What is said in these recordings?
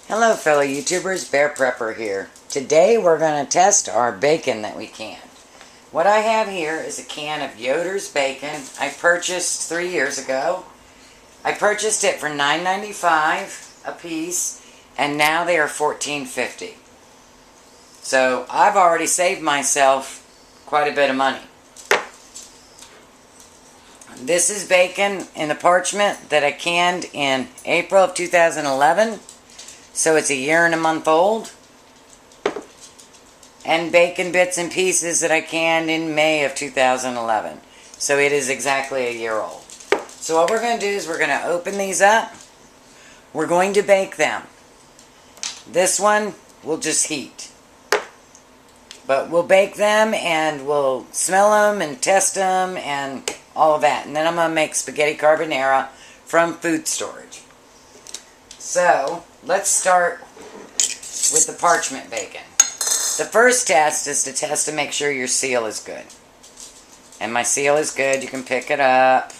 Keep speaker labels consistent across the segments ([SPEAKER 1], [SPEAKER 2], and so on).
[SPEAKER 1] Hello fellow YouTubers, Bear Prepper here. Today we're going to test our bacon that we canned. What I have here is a can of Yoder's bacon I purchased 3 years ago. I purchased it for $9.95 a piece and now they are $14.50. So I've already saved myself quite a bit of money. This is bacon in the parchment that I canned in April of 2011. So it's a year and a month old. And bacon bits and pieces that I canned in May of 2011. So it is exactly a year old. So what we're going to do is we're going to open these up. We're going to bake them. This one will just heat. But we'll bake them and we'll smell them and test them and all of that. And then I'm going to make spaghetti carbonara from food storage. So let's start with the parchment bacon. The first test is to test to make sure your seal is good. And my seal is good. You can pick it up.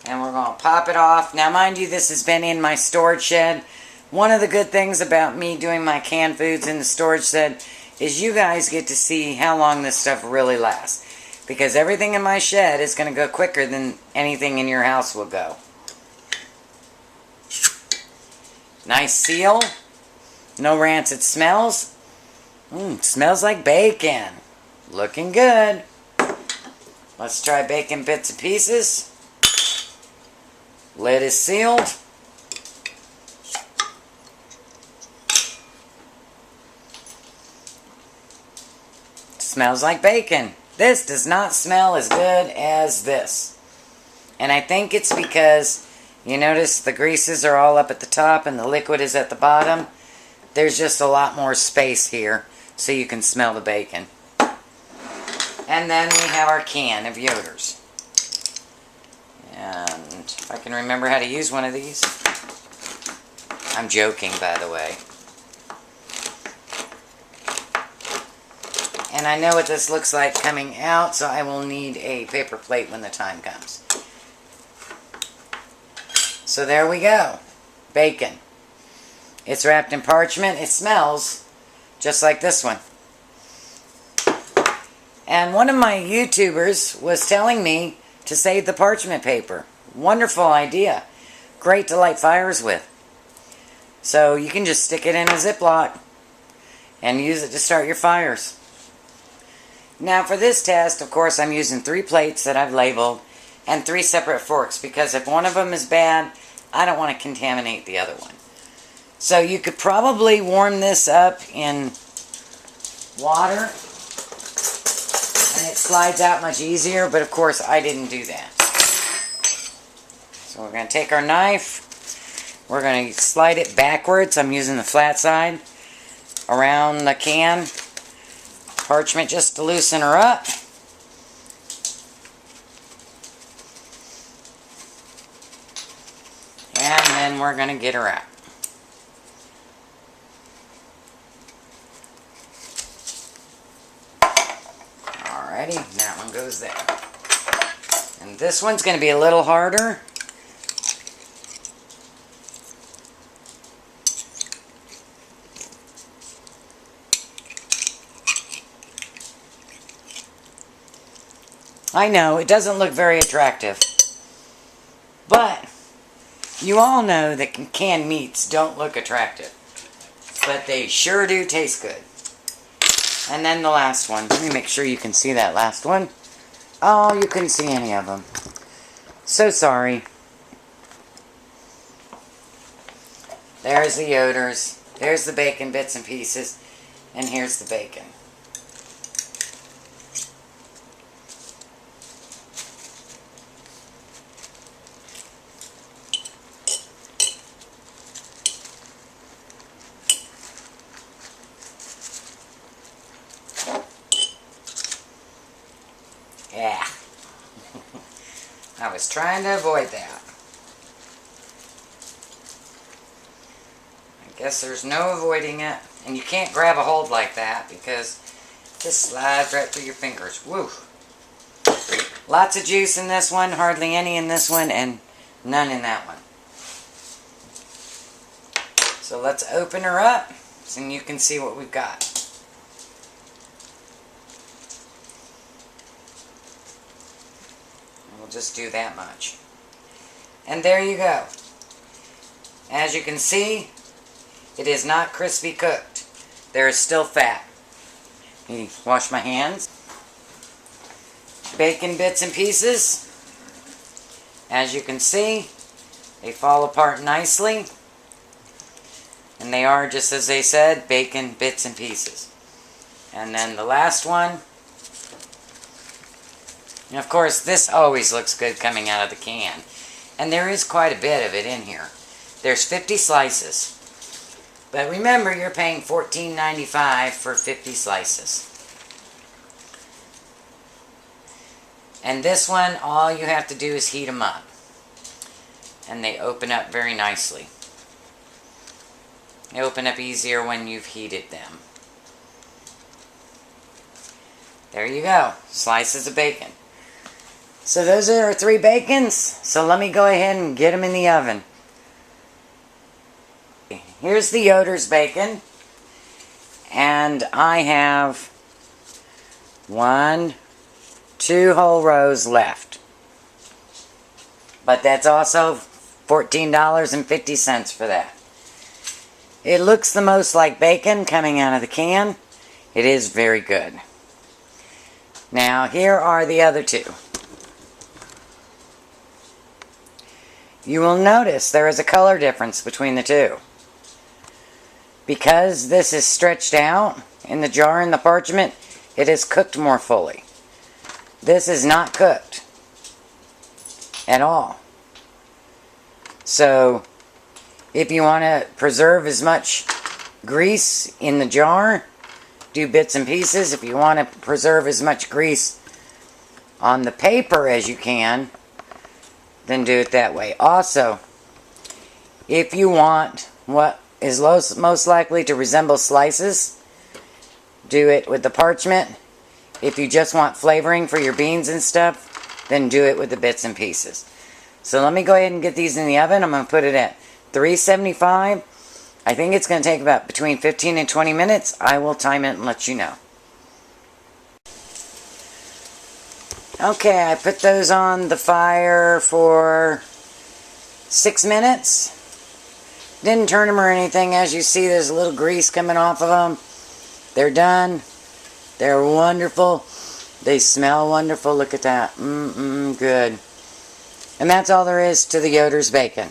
[SPEAKER 1] And we're going to pop it off. Now mind you, this has been in my storage shed. One of the good things about me doing my canned foods in the storage shed is you guys get to see how long this stuff really lasts. Because everything in my shed is going to go quicker than anything in your house will go. Nice seal. No rancid smells. Smells like bacon. Looking good. Let's try bacon bits and pieces. Lid is sealed. Smells like bacon. This does not smell as good as this. And I think it's because you notice the greases are all up at the top and the liquid is at the bottom. There's just a lot more space here so you can smell the bacon. And then we have our can of Yoder's. And if I can remember how to use one of these. I'm joking, by the way. And I know what this looks like coming out, so I will need a paper plate when the time comes. So there we go. Bacon. It's wrapped in parchment. It smells just like this one. And one of my YouTubers was telling me to save the parchment paper. Wonderful idea. Great to light fires with. So you can just stick it in a Ziploc and use it to start your fires. Now for this test, of course, I'm using 3 plates that I've labeled and 3 separate forks because if one of them is bad, I don't want to contaminate the other one. So you could probably warm this up in water and it slides out much easier, but of course I didn't do that. So we're going to take our knife, we're going to slide it backwards. I'm using the flat side around the can. Parchment just to loosen her up. And then we're going to get her out. Alrighty, that one goes there. And this one's going to be a little harder. I know, it doesn't look very attractive. But you all know that canned meats don't look attractive. But they sure do taste good. And then the last one. Let me make sure you can see that last one. Oh, you couldn't see any of them. So sorry. There's the Yoder's. There's the bacon bits and pieces. And here's the bacon. Yeah. I was trying to avoid that. I guess there's no avoiding it. And you can't grab a hold like that because it just slides right through your fingers. Woo. Lots of juice in this one, hardly any in this one, and none in that one. So let's open her up so you can see what we've got. We'll just do that much. And there you go. As you can see, it is not crispy cooked. There is still fat. Let me wash my hands. Bacon bits and pieces. As you can see, they fall apart nicely. And they are, just as they said, bacon bits and pieces. And then the last one. And of course, this always looks good coming out of the can. And there is quite a bit of it in here. There's 50 slices. But remember, you're paying $14.95 for 50 slices. And this one, all you have to do is heat them up. And they open up very nicely. They open up easier when you've heated them. There you go. Slices of bacon. So those are our 3 bacons. So let me go ahead and get them in the oven. Here's the Yoder's bacon. And I have 2 whole rows left. But that's also $14.50 for that. It looks the most like bacon coming out of the can. It is very good. Now here are the other 2. You will notice there is a color difference between the 2. Because this is stretched out in the jar in the parchment, it is cooked more fully. This is not cooked at all. So if you want to preserve as much grease in the jar, do bits and pieces. If you want to preserve as much grease on the paper as you can, then do it that way. Also, if you want what is most likely to resemble slices, do it with the parchment. If you just want flavoring for your beans and stuff, then do it with the bits and pieces. So let me go ahead and get these in the oven. I'm going to put it at 375. I think it's going to take about between 15 and 20 minutes. I will time it and let you know. Okay, I put those on the fire for 6 minutes. Didn't turn them or anything. As you see, there's a little grease coming off of them. They're done. They're wonderful. They smell wonderful. Look at that. Good. And that's all there is to the Yoder's bacon.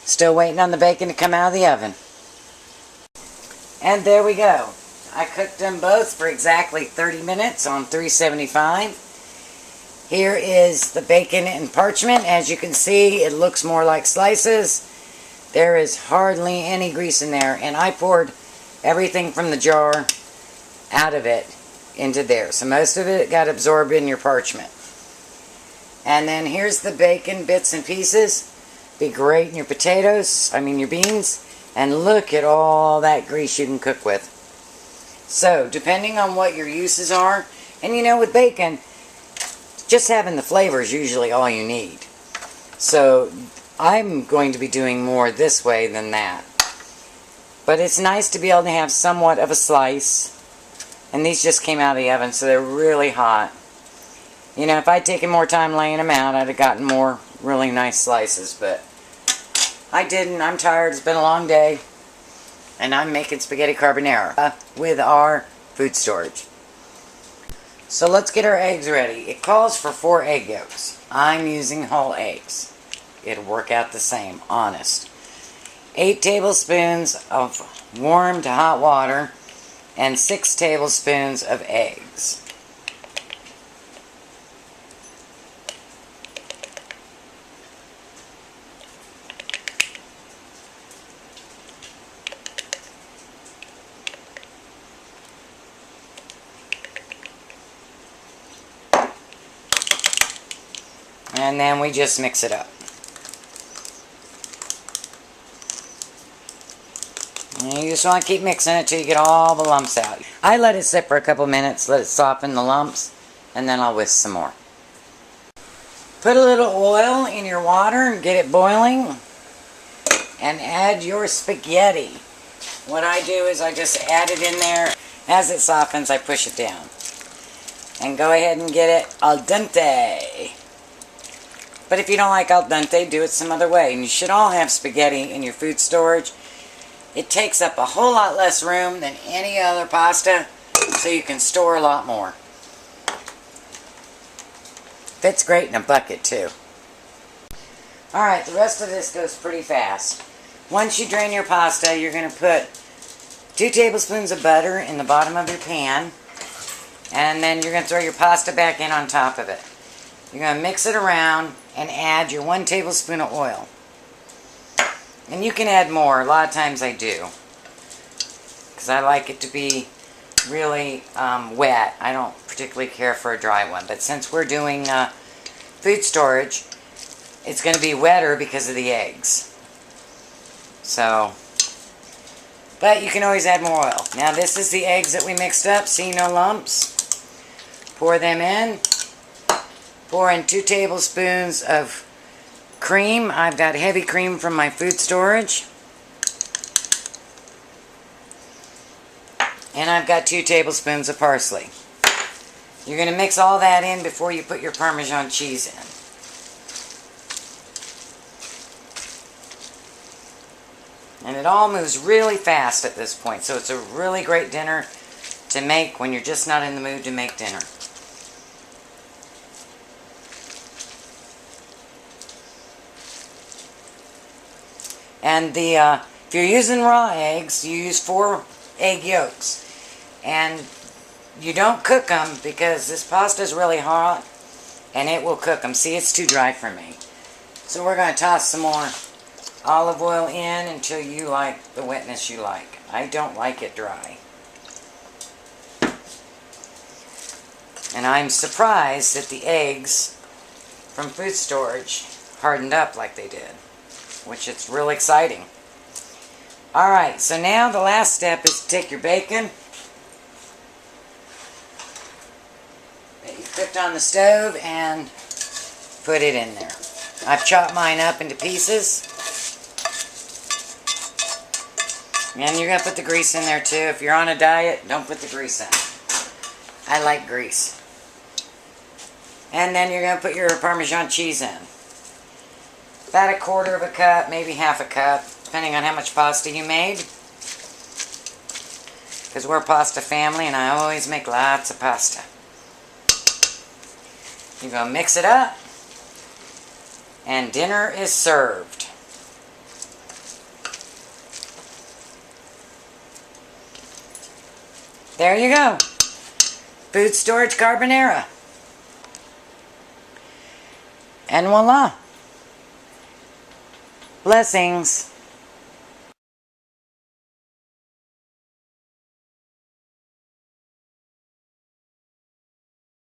[SPEAKER 1] Still waiting on the bacon to come out of the oven. And there we go. I cooked them both for exactly 30 minutes on 375. Here is the bacon in parchment. As you can see, it looks more like slices. There is hardly any grease in there. And I poured everything from the jar out of it into there. So most of it got absorbed in your parchment. And then here's the bacon bits and pieces. Be great in your potatoes, your beans. And look at all that grease you can cook with. So, depending on what your uses are, and with bacon, just having the flavor is usually all you need. So, I'm going to be doing more this way than that. But it's nice to be able to have somewhat of a slice. And these just came out of the oven, so they're really hot. If I'd taken more time laying them out, I'd have gotten more really nice slices. But I didn't. I'm tired. It's been a long day. And I'm making spaghetti carbonara with our food storage. So let's get our eggs ready. It calls for 4 egg yolks. I'm using whole eggs. It'll work out the same, honest. 8 tablespoons of warm to hot water and 6 tablespoons of eggs. And then we just mix it up. And you just want to keep mixing it till you get all the lumps out. I let it sit for a couple minutes, let it soften the lumps, and then I'll whisk some more. Put a little oil in your water and get it boiling. and add your spaghetti. What I do is I just add it in there. As it softens, I push it down. And go ahead and get it al dente. But if you don't like al dente, do it some other way. And you should all have spaghetti in your food storage. It takes up a whole lot less room than any other pasta, so you can store a lot more. Fits great in a bucket too. Alright, the rest of this goes pretty fast. Once you drain your pasta, you're going to put 2 tablespoons of butter in the bottom of your pan. And then you're going to throw your pasta back in on top of it. You're going to mix it around and add your 1 tablespoon of oil. And you can add more. A lot of times I do, because I like it to be really wet. I don't particularly care for a dry one. But since we're doing food storage, it's going to be wetter because of the eggs. So, but you can always add more oil. Now this is the eggs that we mixed up. See, no lumps. Pour them in. Pour in 2 tablespoons of cream. I've got heavy cream from my food storage. And I've got 2 tablespoons of parsley. You're going to mix all that in before you put your Parmesan cheese in. And it all moves really fast at this point. So it's a really great dinner to make when you're just not in the mood to make dinner. And if you're using raw eggs, you use 4 egg yolks. And you don't cook them because this pasta is really hot and it will cook them. See, it's too dry for me. So we're going to toss some more olive oil in until you like the wetness you like. I don't like it dry. And I'm surprised that the eggs from food storage hardened up like they did, which is real exciting. Alright, so now the last step is to take your bacon that you cooked on the stove and put it in there. I've chopped mine up into pieces. And you're going to put the grease in there too. If you're on a diet, don't put the grease in. I like grease. And then you're going to put your Parmesan cheese in. About 1/4 cup, maybe half a cup, depending on how much pasta you made. Because we're a pasta family and I always make lots of pasta. You're going to mix it up. And dinner is served. There you go. Food storage carbonara. And voila. Blessings.